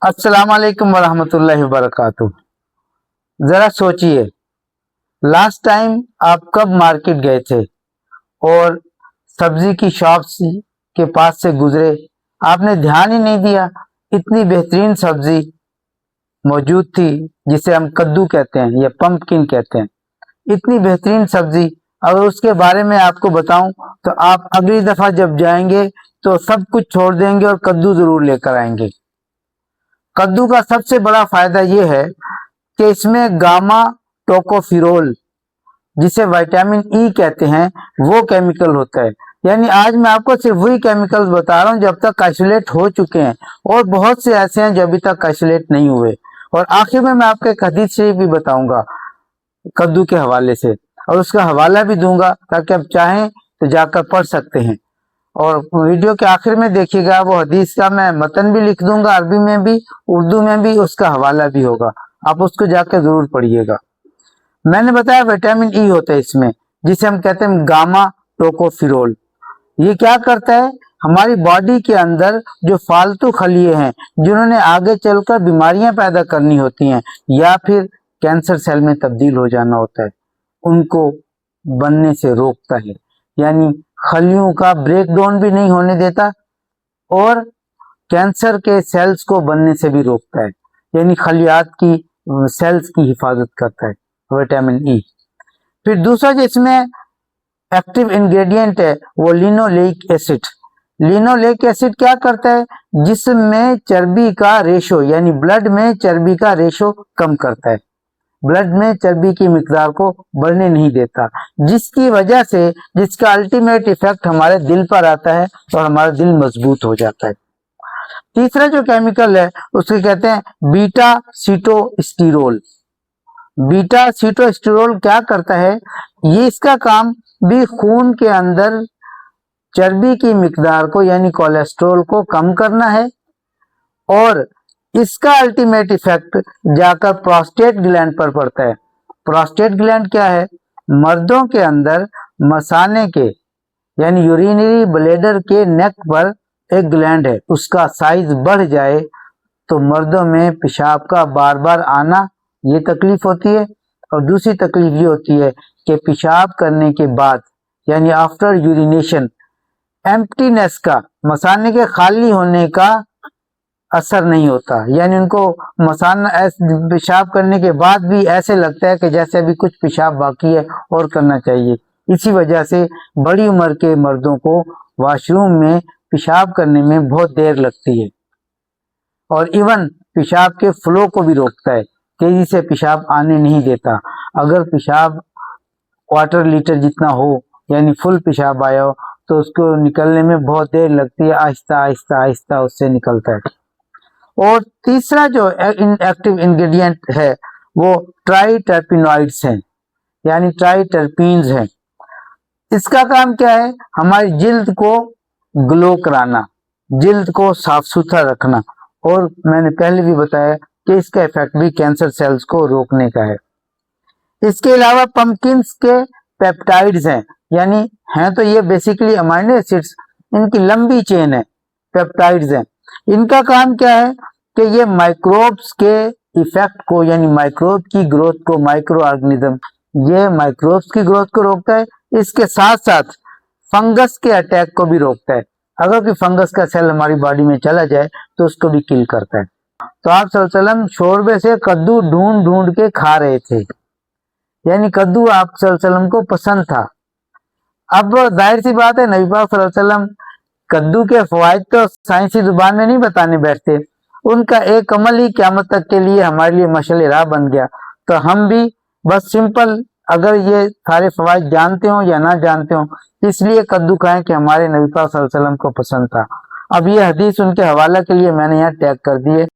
अस्सलाम वालेकुम वरहमतुल्लाहि वबरकातुह। जरा सोचिए, लास्ट टाइम आप कब मार्केट गए थे और सब्जी की शॉप्स के पास से गुजरे, आपने ध्यान ही नहीं दिया। इतनी बेहतरीन सब्जी मौजूद थी जिसे हम कद्दू कहते हैं या पंपकिन कहते हैं। इतनी बेहतरीन सब्जी, अगर उसके बारे में आपको बताऊं तो आप अगली दफा जब जाएंगे तो सब कुछ छोड़ देंगे और कद्दू जरूर लेकर आएंगे। कद्दू का सबसे बड़ा फायदा यह है कि इसमें गामा टोकोफिरोल, जिसे विटामिन ई कहते हैं, वो केमिकल होता है। यानी आज मैं आपको सिर्फ वही केमिकल्स बता रहा हूं जो अब तक आइसोलेट हो चुके हैं, और बहुत से ऐसे हैं जो अभी तक आइसोलेट नहीं हुए। और आखिर में मैं आपको एक हदीस शरीफ भी बताऊंगा कद्दू के हवाले से, और उसका हवाला भी दूंगा ताकि आप चाहें तो जाकर पढ़ सकते हैं। और वीडियो के आखिर में देखिएगा, वो हदीस का मैं मतन भी लिख दूंगा, अरबी में भी उर्दू में भी, उसका हवाला भी होगा, आप उसको जाकर जरूर पढ़िएगा। मैंने बताया विटामिन ई होता है इसमें, जिसे हम कहते हैं गामा टोकोफिरोल। ये क्या करता है, हमारी बॉडी के अंदर जो फालतू खलिए हैं जिन्होंने आगे चलकर बीमारियां पैदा करनी होती हैं या फिर कैंसर सेल में तब्दील हो जाना होता है, उनको बनने से रोकता है। यानी खलियों का ब्रेक डाउन भी नहीं होने देता और कैंसर के सेल्स को बनने से भी रोकता है। यानी खलियात की सेल्स की हिफाजत करता है विटामिन ई। फिर दूसरा जो इसमें एक्टिव इंग्रेडिएंट है वो लिनोलेइक एसिड। लिनोलेइक एसिड क्या करता है, जिसमें चर्बी का रेशो, यानी ब्लड में चर्बी का रेशो कम करता है, ब्लड में चर्बी की मिकदार को बढ़ने नहीं देता, जिसकी वजह से जिसका अल्टीमेट इफेक्ट हमारे दिल पर आता है और हमारा दिल मजबूत हो जाता है। तीसरा जो केमिकल है उसको कहते हैं बीटा सीटोस्टिरोल। बीटा सीटोस्टिरोल क्या करता है, ये इसका काम भी खून के अंदर चर्बी की मिकदार को, यानी कोलेस्ट्रॉल को कम करना है, और इसका अल्टीमेट इफेक्ट जाकर प्रोस्टेट ग्लैंड पर पड़ता है। प्रोस्टेट ग्लैंड क्या है, मर्दों के अंदर मसाने के, यानी यूरिनरी ब्लैडर के नेक पर एक ग्लैंड है, उसका साइज बढ़ जाए तो मर्दों में पेशाब का बार बार आना, ये तकलीफ होती है। और दूसरी तकलीफ ये होती है कि पेशाब करने के बाद, यानी आफ्टर यूरिनेशन, एम्प्टीनेस का, मसाने के खाली होने का असर नहीं होता। यानी उनको मसाना पेशाब करने के बाद भी ऐसे लगता है कि जैसे अभी कुछ पेशाब बाकी है और करना चाहिए। इसी वजह से बड़ी उम्र के मर्दों को वॉशरूम में पेशाब करने में बहुत देर लगती है, और इवन पेशाब के फ्लो को भी रोकता है, तेजी से पेशाब आने नहीं देता। अगर पेशाब क्वार्टर लीटर जितना हो, यानी फुल पेशाब आया हो, तो उसको निकलने में बहुत देर लगती है, आहिस्ता आहिस्ता आहिस्ता उससे निकलता है। और तीसरा जो एक्टिव इंग्रेडिएंट है वो ट्राइटरपीनॉइड्स हैं, यानी ट्राइटरपीन्स हैं। इसका काम क्या है, हमारी जिल्द को ग्लो कराना, जिल्द को साफ सुथरा रखना, और मैंने पहले भी बताया कि इसका इफेक्ट भी कैंसर सेल्स को रोकने का है। इसके अलावा पंपकिन्स के पेप्टाइड्स हैं, यानी हैं तो ये बेसिकली अमाइनो एसिड्स, इनकी लंबी चेन है, पेप्टाइड्स हैं। इनका काम क्या है कि ये माइक्रोब्स के इफेक्ट को, यानी माइक्रोब की ग्रोथ को, माइक्रो ऑर्गेनिज्म, ये माइक्रोब्स की ग्रोथ को रोकता है। इसके साथ साथ फंगस के अटैक को भी रोकता है। अगर कोई फंगस का सेल हमारी बॉडी में चला जाए तो उसको भी किल करता है। तो आप सल्लल्लाहु अलैहि वसल्लम शोरबे से कद्दू ढूंढ ढूंढ के खा रहे थे, यानी कद्दू आप सल्लल्लाहु अलैहि वसल्लम को पसंद था। अब जाहिर सी बात है, नबी पाक सल्लल्लाहु अलैहि वसल्लम कद्दू के फवाइद तो साइंसी जुबान में नहीं बताने बैठते, उनका एक अमल ही क़यामत तक के लिए हमारे लिए मशाल राह बन गया। तो हम भी बस सिंपल, अगर ये सारे फवाइद जानते हो या ना जानते हो, इसलिए कद्दू खाएं कि हमारे नबी पाक सल्लल्लाहु अलैहि वसल्लम को पसंद था। अब ये हदीस उनके हवाला के लिए मैंने यहाँ टैग कर दी है।